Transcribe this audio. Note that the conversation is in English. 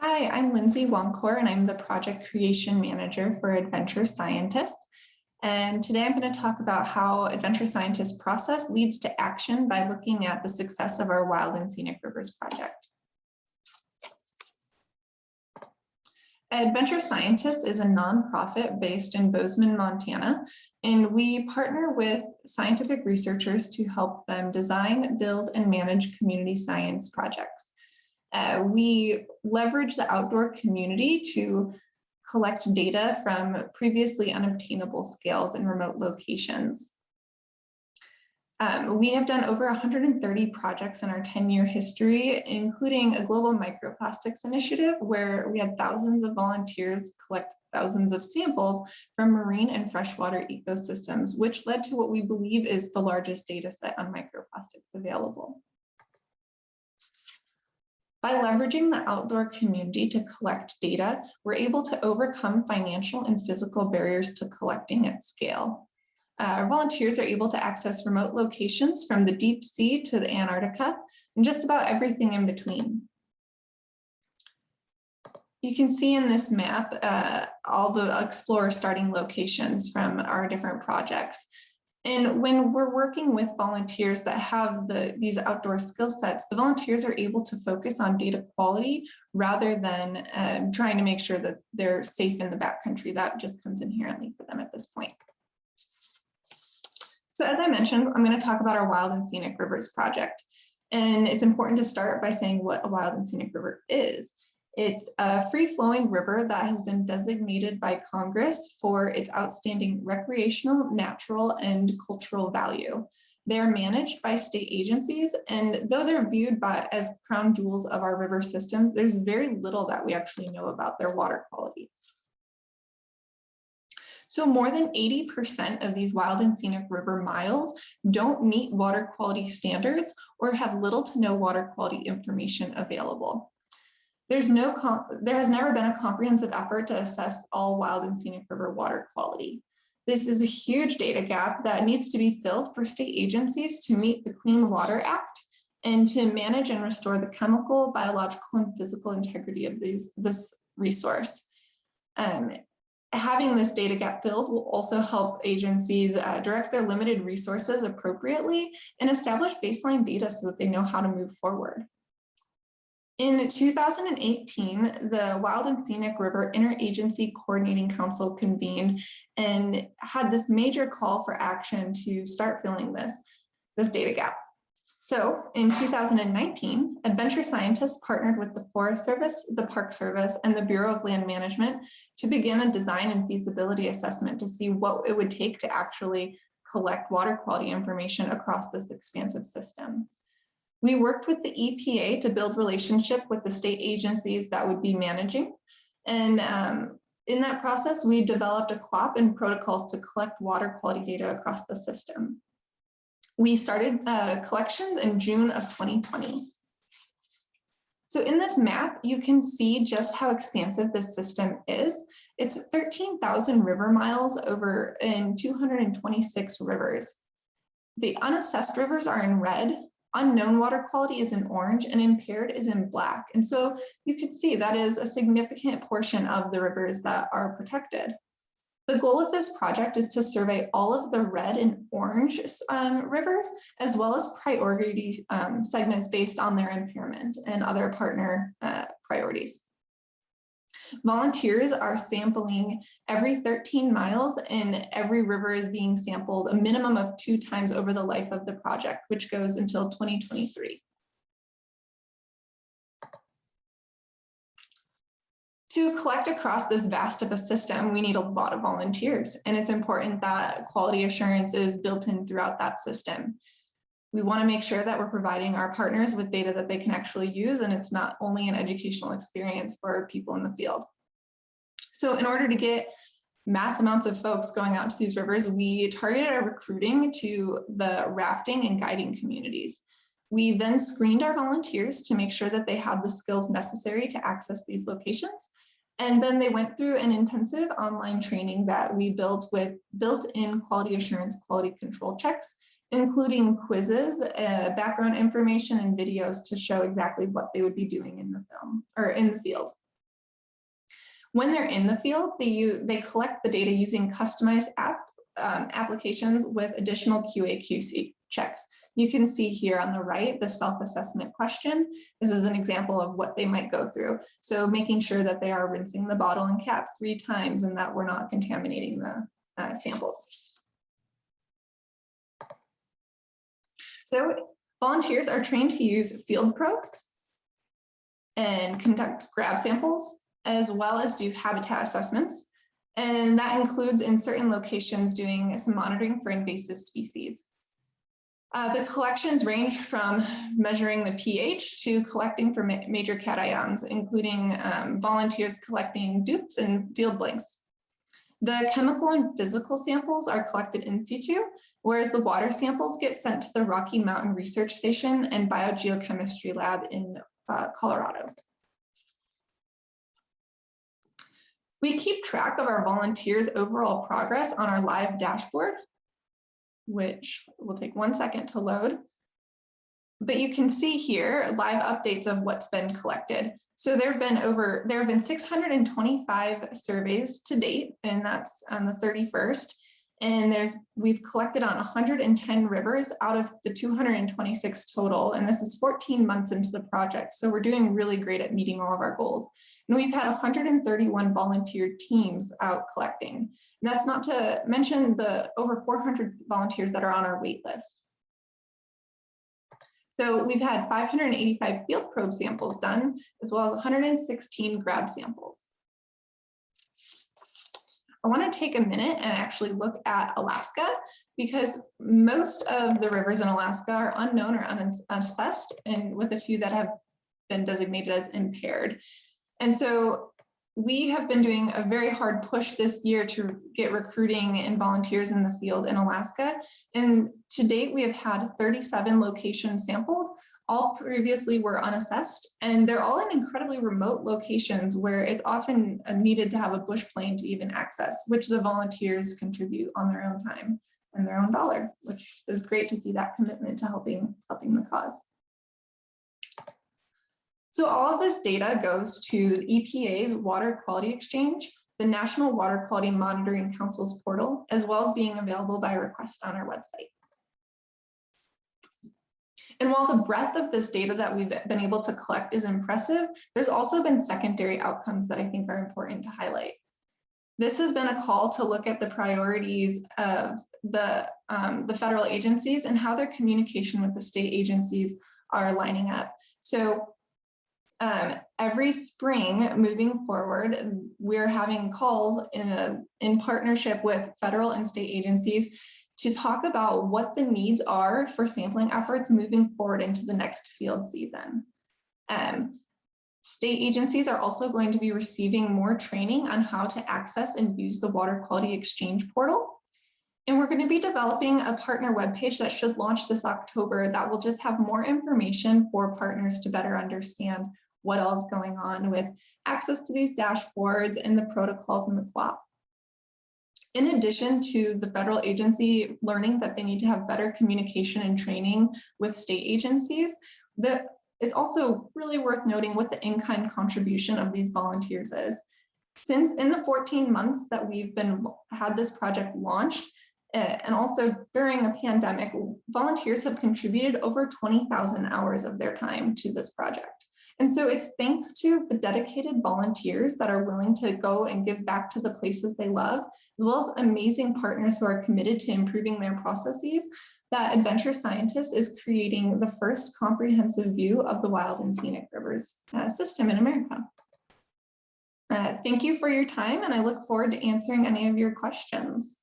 Hi, I'm Lindsay Wancour, and I'm the Project Creation Manager for Adventure Scientists. And today I'm going to talk about how Adventure Scientists process leads to action by looking at the success of our Wild and Scenic Rivers project. Adventure Scientists is a nonprofit based in Bozeman, Montana, and we partner with scientific researchers to help them design, build, and manage community science projects. We leverage the outdoor community to collect data from previously unobtainable scales in remote locations. We have done over 130 projects in our 10-year history, including a global microplastics initiative where we had thousands of volunteers collect thousands of samples from marine and freshwater ecosystems, which led to what we believe is the largest data set on microplastics available. By leveraging the outdoor community to collect data, we're able to overcome financial and physical barriers to collecting at scale. Our volunteers are able to access remote locations from the deep sea to the Antarctica and just about everything in between. You can see in this map all the Explorer starting locations from our different projects. And when we're working with volunteers that have these outdoor skill sets, the volunteers are able to focus on data quality rather than trying to make sure that they're safe in the backcountry. That just comes inherently for them at this point. So as I mentioned, I'm going to talk about our Wild and Scenic Rivers project. And it's important to start by saying what a Wild and Scenic River is. It's a free-flowing river that has been designated by Congress for its outstanding recreational, natural, and cultural value. They are managed by state agencies, and though they're viewed as crown jewels of our river systems, there's very little that we actually know about their water quality. So more than 80% of these Wild and Scenic River miles don't meet water quality standards or have little to no water quality information available. There has never been a comprehensive effort to assess all Wild and Scenic River water quality. This is a huge data gap that needs to be filled for state agencies to meet the Clean Water Act and to manage and restore the chemical, biological, and physical integrity of this resource. Having this data gap filled will also help agencies direct their limited resources appropriately and establish baseline data so that they know how to move forward. In 2018, the Wild and Scenic River Interagency Coordinating Council convened and had this major call for action to start filling this data gap. So in 2019, Adventure Scientists partnered with the Forest Service, the Park Service, and the Bureau of Land Management to begin a design and feasibility assessment to see what it would take to actually collect water quality information across this expansive system. We worked with the EPA to build relationship with the state agencies that would be managing. And in that process, we developed a CWAP and protocols to collect water quality data across the system. We started collections in June of 2020. So in this map, you can see just how expansive this system is. It's 13,000 river miles over in 226 rivers. The unassessed rivers are in red, unknown water quality is in orange, and impaired is in black. And so you can see that is a significant portion of the rivers that are protected. The goal of this project is to survey all of the red and orange rivers, as well as priority segments based on their impairment and other partner priorities. Volunteers are sampling every 13 miles, and every river is being sampled a minimum of 2 times over the life of the project, which goes until 2023. To collect across this vast of a system, we need a lot of volunteers, and it's important that quality assurance is built in throughout that system. We want to make sure that we're providing our partners with data that they can actually use, and it's not only an educational experience for people in the field. So in order to get mass amounts of folks going out to these rivers, we targeted our recruiting to the rafting and guiding communities. We then screened our volunteers to make sure that they had the skills necessary to access these locations. And then they went through an intensive online training that we built with built-in quality assurance, quality control checks, including quizzes, background information, and videos to show exactly what they would be doing in the field. When they're in the field, they collect the data using customized applications with additional QA/QC checks. You can see here on the right, the self-assessment question. This is an example of what they might go through. So making sure that they are rinsing the bottle and cap 3 times and that we're not contaminating the samples. So volunteers are trained to use field probes and conduct grab samples, as well as do habitat assessments. And that includes in certain locations doing some monitoring for invasive species. The collections range from measuring the pH to collecting for major cations, including volunteers collecting dupes and field blanks. The chemical and physical samples are collected in situ, whereas the water samples get sent to the Rocky Mountain Research Station and Biogeochemistry Lab in Colorado. We keep track of our volunteers' overall progress on our live dashboard, which will take 1 second to load. But you can see here live updates of what's been collected. So there have been 625 surveys to date, and that's on the 31st. And we've collected on 110 rivers out of the 226 total, and this is 14 months into the project. So we're doing really great at meeting all of our goals. And we've had 131 volunteer teams out collecting. And that's not to mention the over 400 volunteers that are on our wait list. So we've had 585 field probe samples done, as well as 116 grab samples. I want to take a minute and actually look at Alaska, because most of the rivers in Alaska are unknown or unassessed, and with a few that have been designated as impaired. And so we have been doing a very hard push this year to get recruiting and volunteers in the field in Alaska. And to date, we have had 37 locations sampled. All previously were unassessed, and they're all in incredibly remote locations where it's often needed to have a bush plane to even access, which the volunteers contribute on their own time and their own dollar, which is great to see that commitment to helping the cause. So all of this data goes to the EPA's Water Quality Exchange, the National Water Quality Monitoring Council's portal, as well as being available by request on our website. And while the breadth of this data that we've been able to collect is impressive, there's also been secondary outcomes that I think are important to highlight. This has been a call to look at the priorities of the federal agencies and how their communication with the state agencies are lining up. So every spring moving forward, we're having calls in partnership with federal and state agencies to talk about what the needs are for sampling efforts moving forward into the next field season. State agencies are also going to be receiving more training on how to access and use the Water Quality Exchange portal. And we're going to be developing a partner webpage that should launch this October that will just have more information for partners to better understand what else is going on with access to these dashboards and the protocols and the plot. In addition to the federal agency learning that they need to have better communication and training with state agencies, it's also really worth noting what the in-kind contribution of these volunteers is. Since in the 14 months that we've had this project launched, and also during a pandemic, volunteers have contributed over 20,000 hours of their time to this project. And so it's thanks to the dedicated volunteers that are willing to go and give back to the places they love, as well as amazing partners who are committed to improving their processes, that Adventure Scientists is creating the first comprehensive view of the wild and scenic rivers system in America. Thank you for your time, and I look forward to answering any of your questions.